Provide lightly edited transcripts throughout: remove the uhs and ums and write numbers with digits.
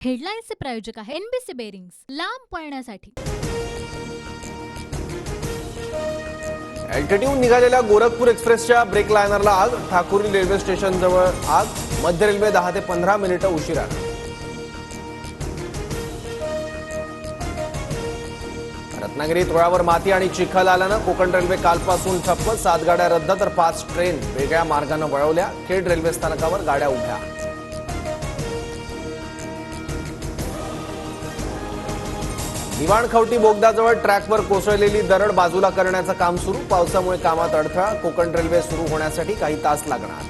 हेडलाईन्सचे प्रायोजक आहे NBC bearings, लांब पळण्यासाठी। एल्टिट्यूड निघालेल्या गोरखपूर एक्सप्रेसच्या ब्रेक लायनरला आग, ठाकुर्ली रेल्वे स्टेशन जवळ आग, मध्य रेल्वे 10 ते 15 मिनिटं उशिरा। रत्नागिरीत रुळावर माती आणि चिखल आल्यानं कोकण रेल्वे कालपासून ठप्प, 7 गाड्या रद्द तर 5 ट्रेन वेगळ्या मार्गानं वळवल्या। खेड रेल्वे स्थानकावर गाड्या उभ्या। दिवाणखवटी बोगद्याजवळ ट्रॅकवर कोसळलेली दरड बाजूला करण्याचं काम सुरू, पावसामुळे कामात अडथळा, कोकण रेल्वे सुरू होण्यासाठी काही तास लागणार।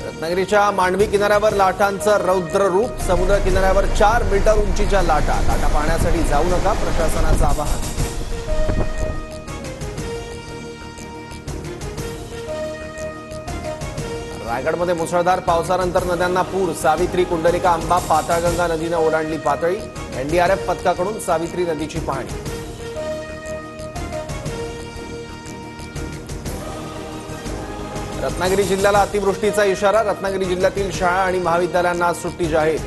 रत्नागिरीच्या मांडवी किनाऱ्यावर लाटांचं रौद्र रूप, समुद्र किनाऱ्यावर 4 मीटर उंचीच्या लाटा पाहण्यासाठी जाऊ नका, प्रशासनाचं आवाहन। रायगडमध्ये मुसळधार पावसानंतर नद्यांना पूर, सावित्री, कुंडलिका, आंबा, पाताळगंगा नदीनं ओलांडली पातळी, एनडीआरएफ पथकाकडून सावित्री नदीची पाहणी। रत्नागिरी जिल्ह्याला अतिवृष्टीचा इशारा, रत्नागिरी जिल्ह्यातील शाळा आणि महाविद्यालयांना आज सुट्टी जाहीर।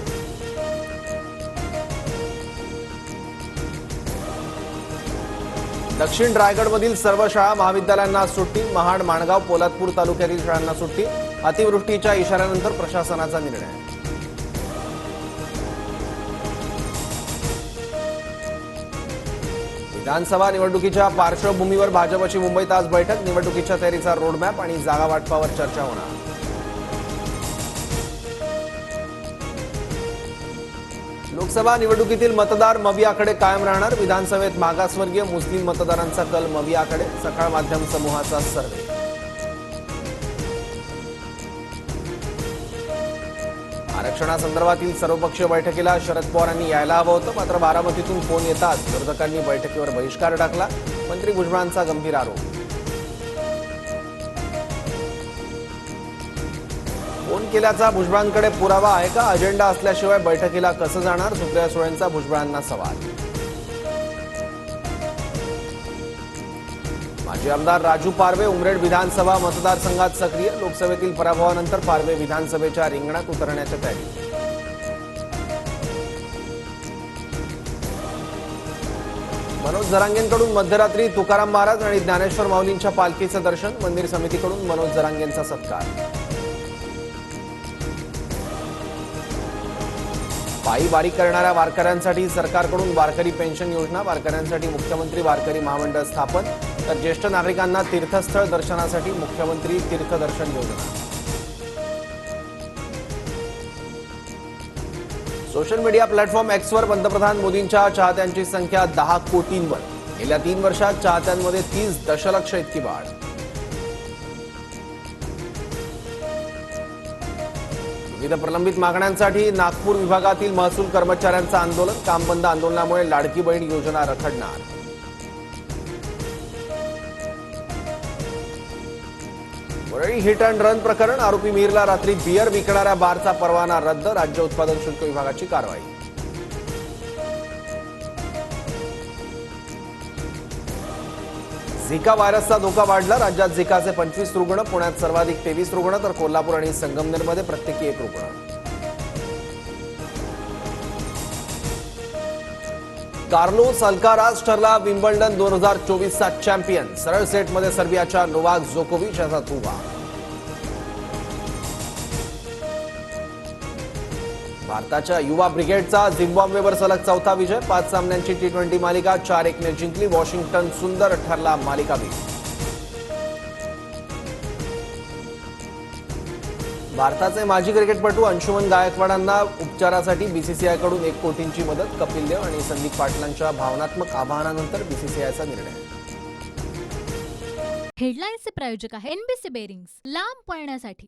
दक्षिण रायगडमधील सर्व शाळा महाविद्यालयांना आज सुट्टी, महाड, माणगाव, पोलादपूर तालुक्यातील शाळांना सुट्टी, अतिवृष्टीच्या इशाऱ्यानंतर प्रशासनाचा निर्णय। विधानसभा निवडणुकीच्या पार्श्वभूमीवर भाजपची मुंबईत आज बैठक, निवडणुकीच्या तयारीचा रोडमॅप आणि जागा वाटपावर चर्चा होणार। लोकसभा निवडणुकीतील मतदार मवियाकडे कायम राहणार, विधानसभेत मागासवर्गीय मुस्लिम मतदारांचा कल मवियाकडे, सकाळ माध्यम समूहाचा सर्व्हे। आरक्षणासंदर्भातील सर्वपक्षीय बैठकीला शरद पवारांनी यायला हवं होतं, मात्र बारामतीतून फोन येताच विरोधकांनी बैठकीवर बहिष्कार टाकला, मंत्री भुजबळांचा गंभीर आरोप। फोन केल्याचा भुजबळांकडे पुरावा आहे का? अजेंडा असल्याशिवाय बैठकीला कसं जाणार? सुप्रिया सुळेंचा भुजबळांना सवाल। माजी आमदार राजू पारवे उमरेड विधानसभा मतदारसंघात सक्रिय, लोकसभेतील पराभवानंतर पारवे विधानसभेच्या रिंगणात उतरण्याच्या तयारी। मनोज जरांगेंकडून मध्यरात्री तुकाराम महाराज आणि ज्ञानेश्वर माऊलींच्या पालखीचं दर्शन, मंदिर समितीकडून मनोज जरांगेंचा सत्कार। पायी वारी करणाऱ्या वारकऱ्यांसाठी सरकारकडून वारकरी पेन्शन योजना, वारकऱ्यांसाठी मुख्यमंत्री वारकरी महामंडळ स्थापन, तर ज्येष्ठ नागरिकांना तीर्थस्थळ दर्शनासाठी मुख्यमंत्री तीर्थदर्शन योजना। सोशल मीडिया प्लॅटफॉर्म एक्सवर पंतप्रधान मोदींच्या चाहत्यांची संख्या 10 कोटींवर, गेल्या 3 वर्षात चाहत्यांमध्ये 30 दशलक्ष इतकी वाढ। विविध प्रलंबित मागण्यांसाठी नागपूर विभागातील महसूल कर्मचाऱ्यांचं आंदोलन, काम बंद आंदोलनामुळे लाडकी बहीण योजना रखडणार। वरळी हिट अँड रन प्रकरण, आरोपी मीरला रात्री बियर विकणाऱ्या बारचा परवाना रद्द, राज्य उत्पादन शुल्क विभागाची कारवाई। झिका व्हायरसचा धोका वाढला, राज्यात झिकाचे 25 रुग्ण, पुण्यात सर्वाधिक 23 रुग्ण, तर कोल्हापूर आणि संगमनेरमध्ये प्रत्येकी 1 रुग्ण। कार्लोस अल्काराज ठरला विम्बल्डन 2024चा चॅम्पियन, सरळ सेटमध्ये सर्बियाच्या नोवाक जोकोविच याचा धुव्वा। भारताच्या युवा ब्रिगेडचा झिम्बाब्वेवर सलग 4था विजय, 5 सामन्यांची T20 मालिका 4-1 ने जिंकली, वॉशिंग्टन सुंदर ठरला मालिकावीर। भारताचे माजी क्रिकेटपटू अंशुमन गायकवाडांना उपचारासाठी बीसीसीआयकडून 1 कोटींची मदत, कपिल देव आणि संदीप पाटलांच्या भावनात्मक आवाहनानंतर बीसीसीआयचा निर्णय। हेडलाईन्सचे प्रायोजक आहे एनबीसी बेरिंग्स, लांब पळण्यासाठी।